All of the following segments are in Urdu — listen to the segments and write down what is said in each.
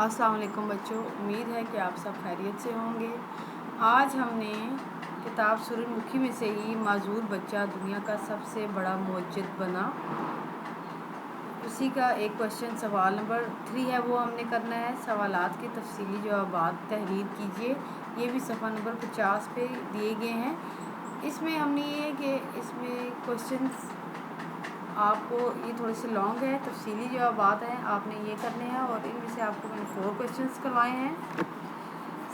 السلام علیکم بچوں، امید ہے کہ آپ سب خیریت سے ہوں گے۔ آج ہم نے کتاب سورہ الملک میں سے ہی معذور بچہ دنیا کا سب سے بڑا معجزہ بنا، اسی کا ایک کوشچن سوال نمبر 3 ہے، وہ ہم نے کرنا ہے۔ سوالات کے تفصیلی جوابات تحریر کیجیے، یہ بھی صفحہ نمبر 50 پہ دیے گئے ہیں۔ اس میں ہم نے یہ کہ اس میں کوشچنس آپ کو یہ تھوڑے سے لانگ ہے، تفصیلی جوابات ہیں، آپ نے یہ کرنے ہیں، اور ان میں سے آپ کو میں نے 4 کوشچنس کروائے ہیں۔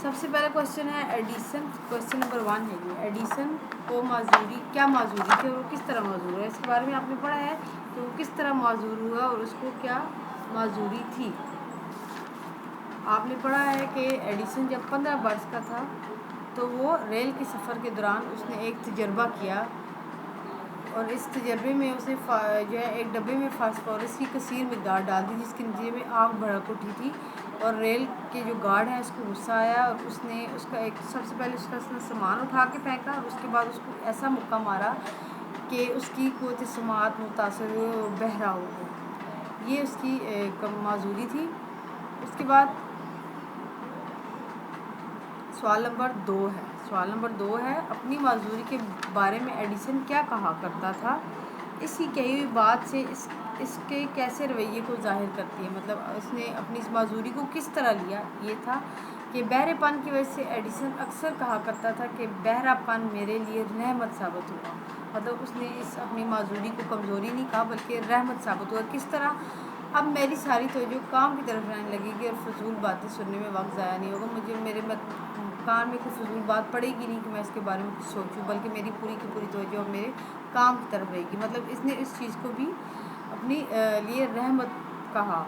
سب سے پہلا کوشچن ہے ایڈیشن، کوشچن نمبر 1 ہے یہ، ایڈیشن کو معذوری کیا معذوری تھی اور وہ کس طرح معذور ہوا، اس کے بارے میں آپ نے پڑھا ہے کہ وہ کس طرح معذور ہوا اور اس کو کیا معذوری تھی۔ آپ نے پڑھا ہے کہ ایڈیشن جب 15 برس کا تھا تو وہ ریل کے سفر کے دوران اس نے ایک تجربہ کیا، اور اس تجربے میں اس نے جو ہے ایک ڈبے میں فاسفورس کی کثیر مقدار ڈال دی، جس کے نتیجے میں آگ بھڑک اٹھی تھی، اور ریل کے جو گارڈ ہیں اس کو غصہ آیا، اور اس نے اس کا ایک سب سے پہلے اس کا سامان اٹھا کے پھینکا، اور اس کے بعد اس کو ایسا مکہ مارا کہ اس کی قوت سماعت متاثر ہوئی اور بہرا ہو گیا۔ یہ اس کی معذوری تھی۔ اس کے بعد سوال نمبر 2 ہے، سوال نمبر 2 ہے، اپنی معذوری کے بارے میں ایڈیشن کیا کہا کرتا تھا، اس کی کہی ہوئی بات سے اس کے کیسے رویے کو ظاہر کرتی ہے، مطلب اس نے اپنی اس معذوری کو کس طرح لیا۔ یہ تھا کہ بہرے پن کی وجہ سے ایڈیشن اکثر کہا کرتا تھا کہ بہرا پن میرے لیے رحمت ثابت ہوا، مطلب اس نے اس اپنی معذوری کو کمزوری نہیں کہا بلکہ رحمت ثابت ہوا۔ کس طرح؟ اب میری ساری توجہ کام کی طرف رہنے لگے گی اور فضول باتیں سننے میں وقت ضائع نہیں ہوگا، مجھے میرے کان میں کوئی فضول بات پڑے گی نہیں کہ میں اس کے بارے میں کچھ سوچوں، بلکہ میری پوری کی پوری توجہ میرے کام کی طرف رہے گی۔ مطلب اس نے اس چیز کو بھی اپنی لیے رحمت کہا،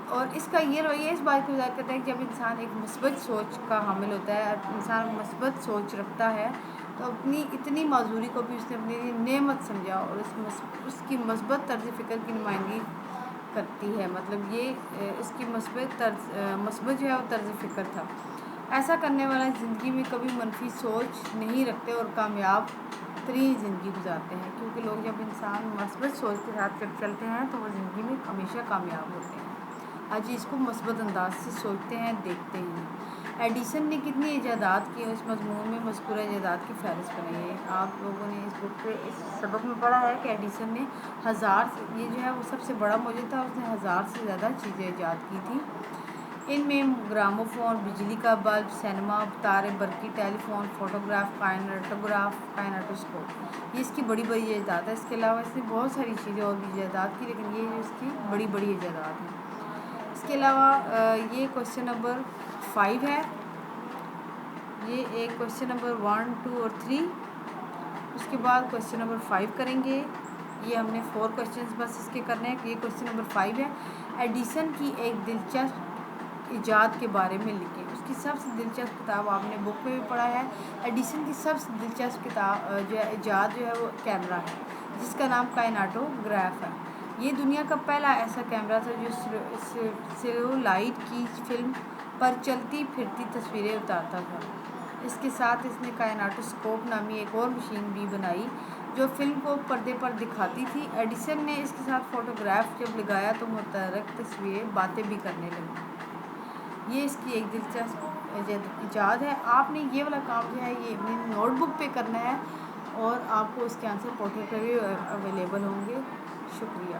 اور اس کا یہ رویہ اس بات کو ظاہر کرتا ہے کہ جب انسان ایک مثبت سوچ کا حامل ہوتا ہے، انسان مثبت سوچ رکھتا ہے، تو اپنی اتنی معذوری کو بھی اس نے اپنے لیے نعمت سمجھا اور اس کی مثبت طرز فکر کی نمائندگی کرتی ہے، مطلب یہ اس کی مثبت جو ہے وہ طرز فکر تھا۔ ایسا کرنے والا زندگی میں کبھی منفی سوچ نہیں رکھتے اور کامیاب ترین زندگی گزارتے ہیں، کیونکہ لوگ جب انسان مثبت سوچ کے ساتھ چلتے ہیں تو وہ زندگی میں ہمیشہ کامیاب ہوتے ہیں، ہر چیز کو مثبت انداز سے سوچتے ہیں، دیکھتے ہیں۔ ایڈیشن نے کتنی ایجادات کی، اس مضمون میں مذکورہ ایجادات کی فہرست بنائی ہے۔ آپ لوگوں نے اس بک پہ اس سبق میں پڑھا ہے کہ ایڈیشن نے یہ جو ہے وہ سب سے بڑا معجزہ تھا، اس نے 1000 سے زیادہ چیزیں ایجاد کی تھیں۔ ان میں گراموفون، بجلی کا بلب، سینما، تارے برقی، ٹیلی فون، فوٹوگراف، کائناٹوسکوپ، یہ اس کی بڑی بڑی ایجادات ہے۔ اس کے علاوہ اس نے بہت ساری چیزیں اور بھی ایجاد کی، لیکن یہ اس کی بڑی بڑی ایجادات ہیں۔ اس کے علاوہ یہ کوشچن نمبر 5 ہے، یہ ایک کوشچن نمبر 1، 2 اور 3، اس کے بعد کوشچن نمبر 5 کریں گے۔ یہ ہم نے 4 کوشچنس بس اس کے کرنے ہیں۔ یہ کوشچن نمبر 5 ہے، ایڈیشن کی ایک دلچسپ ایجاد کے بارے میں لکھیں۔ اس کی سب سے دلچسپ کتاب آپ نے بک میں بھی پڑھا ہے، ایڈیشن کی سب سے دلچسپ کتاب ایجاد جو ہے وہ کیمرہ ہے، جس کا نام کائناٹوگراف ہے۔ یہ دنیا کا پہلا ایسا کیمرہ تھا جو سیلولائٹ کی فلم پر چلتی پھرتی تصویریں اتارتا تھا۔ اس کے ساتھ اس نے کائناٹوسکوپ نامی ایک اور مشین بھی بنائی جو فلم کو پردے پر دکھاتی تھی۔ ایڈیشن نے اس کے ساتھ فوٹوگراف جب لگایا تو متحرک تصویریں باتیں بھی کرنے لگیں۔ یہ اس کی ایک دلچسپ ایجاد ہے۔ آپ نے یہ والا کام جو ہے یہ اپنی نوٹ بک پہ کرنا ہے، اور آپ کو اس کے آنسر پورٹل پہ بھی اویلیبل ہوں گے۔ شکریہ۔